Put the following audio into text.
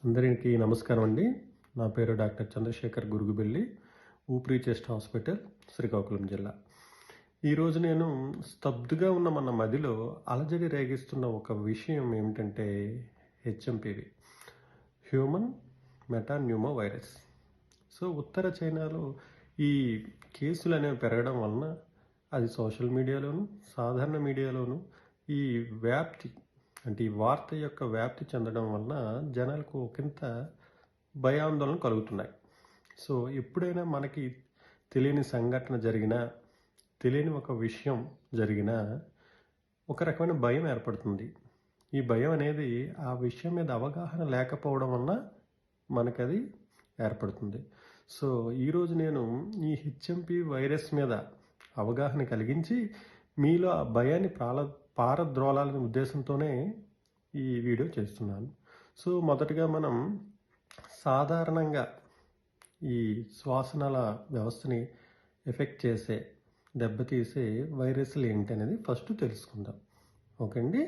అందరికీ నమస్కారం అండి. నా పేరు డాక్టర్ చంద్రశేఖర్ గురుగుబెల్లి, ఊపిరి చెస్ట్ హాస్పిటల్, శ్రీకాకుళం జిల్లా. ఈరోజు నేను స్తబ్దుగా ఉన్న మన మదిలో అలజడి రేగిస్తున్న ఒక విషయం ఏమిటంటే HMPV, human metapneumovirus. So ఉత్తర చైనాలో ఈ కేసులు అనేవి పెరగడం వలన అది సోషల్ మీడియాలోను, సాధారణ మీడియాలోను ఈ వ్యాప్తి అంటే ఈ వార్త యొక్క వ్యాప్తి చెందడం వలన జనాలకు ఒకంత భయాందోళన కలుగుతున్నాయి. సో ఎప్పుడైనా మనకి తెలియని సంఘటన జరిగినా, తెలియని ఒక విషయం జరిగినా ఒక రకమైన భయం ఏర్పడుతుంది. ఈ భయం అనేది ఆ విషయం మీద అవగాహన లేకపోవడం వలన మనకది ఏర్పడుతుంది. సో ఈరోజు నేను ఈ హెచ్ఎంపి వైరస్ మీద అవగాహన కలిగించి మీలో ఆ భయాన్ని పారద్రోలాలనే ఉద్దేశంతోనే ఈ వీడియో చేస్తున్నాను. సో మొదటగా మనం సాధారణంగా ఈ శ్వాసనాళ వ్యవస్థని ఎఫెక్ట్ చేసే, దెబ్బతీసే వైరస్లు ఏంటి అనేది ఫస్ట్ తెలుసుకుందాం. ఓకే అండి.